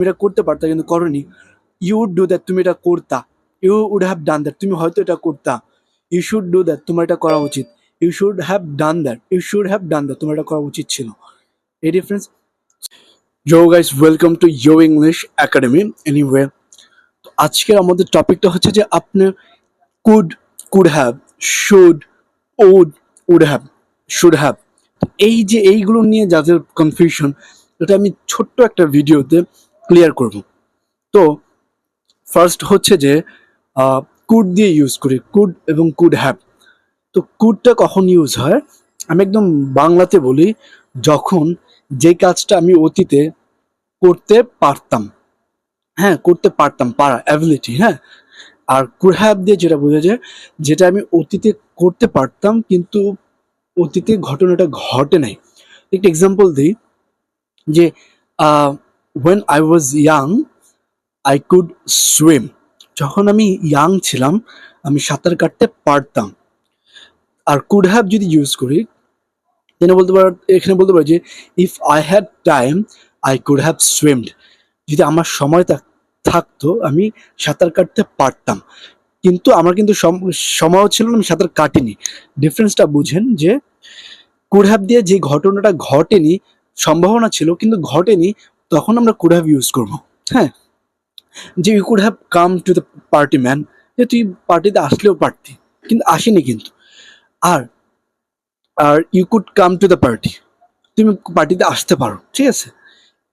এটা করতে পারতা কিন্তু করনি। ইউ উড ডু দ্যাট, তুমি এটা করতা। You would have done that, তুমি হয়তো এটা করতা। ইউ শুড ডু দ্যাট, তোমার এটা করা উচিত। You should have done that, you should have done that, তোমার এটা করা উচিত ছিল। এই difference. Yo guys, welcome to Yo English Academy. Anyway, তো আজকের আমাদের টপিকটা হচ্ছে যে আপনি could have, should, would have, should have, এই যে এইগুলো নিয়ে যাদের কনফিউশন, এটা আমি ছোট্ট একটা ভিডিওতে ক্লিয়ার করব। তো ফার্স্ট হচ্ছে যে কুড দিয়ে ইউজ করি, কুড এবং কুড হ্যাভ। তো কুডটা কখন ইউজ হয়, আমি একদম বাংলাতে বলি, যখন যে কাজটা আমি অতীতে করতে পারতাম, হ্যাঁ করতে পারতাম, পারা, অ্যাবিলিটি, হ্যাঁ। আর কুড হ্যাভ দিয়ে যেটা বোঝা যায়, যেটা আমি অতীতে করতে পারতাম কিন্তু অতীতে ঘটনাটা ঘটে নাই। একটা এক্সাম্পল দিই, যে when I was young I could swim. যখন আমি ইয়াং ছিলাম আমি সাঁতার কাটতে পারতাম। আর কুড হ্যাভ যদি ইউজ করি, এখানে বলতে পারো যে if I had time I could have swimmed. যদি আমার সময় থাকতো আমি সাঁতার কাটতে পারতাম, কিন্তু আমার কিন্তু সময়ও ছিল না, আমি সাঁতার কাটিনি। ডিফারেন্সটা বুঝেন যে কুড হ্যাভ দিয়ে যে ঘটনাটা ঘটেনি, সম্ভাবনা ছিল কিন্তু ঘটেনি, তখন আমরা কুড হ্যাভ ইউজ করবো। হ্যাঁ, যে you could have come to the party man, যে তুই পার্টিতে আসলেও পারতি কিন্তু আসিনি কিন্তু। আর আর you could come to the party, তুমি পার্টিতে আসতে পারো, ঠিক আছে।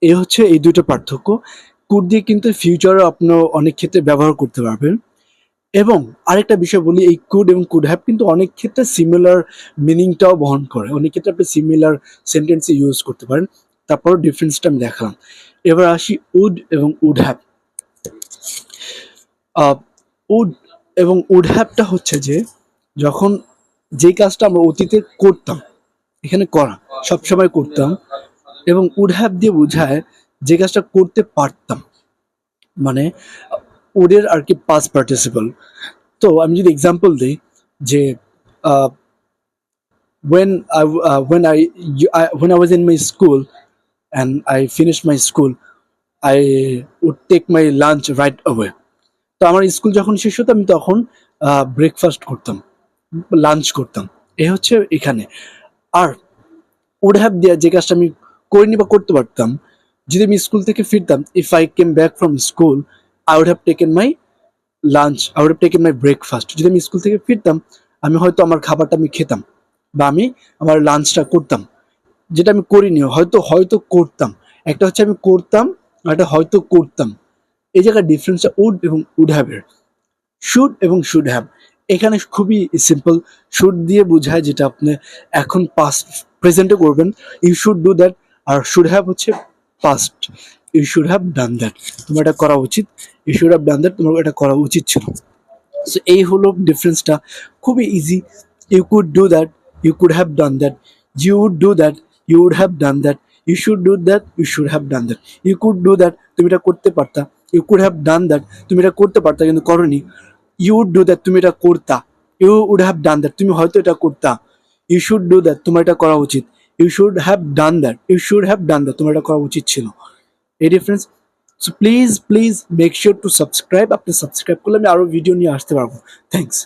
এই হচ্ছে এই দুটো পার্থক্য। কুড দিয়ে কিন্তু ফিউচারে আপনার অনেক ক্ষেত্রে ব্যবহার করতে পারবেন। এবং আরেকটা বিষয় বলি, এই কুড এবং কুড হ্যাভ কিন্তু অনেক ক্ষেত্রে সিমিলার মিনিংটাও বহন করে, অনেক ক্ষেত্রে আপনি সিমিলার সেন্টেন্সে ইউজ করতে পারেন। তারপর ডিফারেন্সটা আমি দেখালাম। এবার আসি উড এবং উড হ্যাভ। উড এবং উড হ্যাভটা হচ্ছে যে যখন যে কাজটা আমরা অতীতে করতাম, এখানে করা সবসময় করতাম, এবং উড হ্যাভ দিয়ে বোঝায় যে কাজটা করতে পারতাম, মানে উডের আর কি পাস্ট পার্টিসিপল। তো আমি যদি এক্সাম্পল দিই, যে when I was in my school and I finished my school, I would take my lunch right away. তো আমার স্কুল যখন শেষ হতো আমি তখন ব্রেকফাস্ট করতাম, লাঞ্চ করতাম। এই হচ্ছে এখানে। আর উড হ্যাভ দেওয়া যে কাজটা আমি করিনি বা করতে পারতাম, যদি আমি স্কুল থেকে ফিরতাম, if I came back from school I would have taken my lunch, I would have taken my breakfast. যদি আমি স্কুল থেকে ফিরতাম আমি হয়তো আমার খাবারটা আমি খেতাম, বা আমি আমার লাঞ্চটা করতাম, যেটা আমি করিনি, হয়তো করতাম। একটা হচ্ছে আমি করতাম, আর একটা হয়তো করতাম। এই জায়গায় ডিফারেন্সটা উড এবং উড হ্যাভের। শুড এবং শুড হ্যাভ এখানে খুবই সিম্পল। শুড দিয়ে বোঝায় যেটা আপনি এখন পাস্ট প্রেজেন্টে করবেন, ইউ শুড ডু দ্যাট। আর শুড হ্যাভ হচ্ছে past, you should have done that, তোমার এটা করা উচিত। You should have done that, তোমার এটা করা উচিত ছিল। সো এই হলো ডিফারেন্সটা, খুবই easy. You could do that, you could have done that. You would do that, you would have done that. You should do that, you should have done that. You could do that, তুমি এটা করতে পারতা। You could have done that, তুমি এটা করতে পারতা কিন্তু করনি। ইউ উড ডু দ্যাট, তুমি এটা করতা। You would have done that, তুমি হয়তো এটা করতা। ইউ শুড ডু দ্যাট, তোমার এটা করা উচিত। You should have done that, you should have done that, তোমার এটা করা উচিত ছিল। এই difference. So please make sure to subscribe. আপনি সাবস্ক্রাইব করলে আমি আরো ভিডিও নিয়ে আসতে পারবো। থ্যাংকস।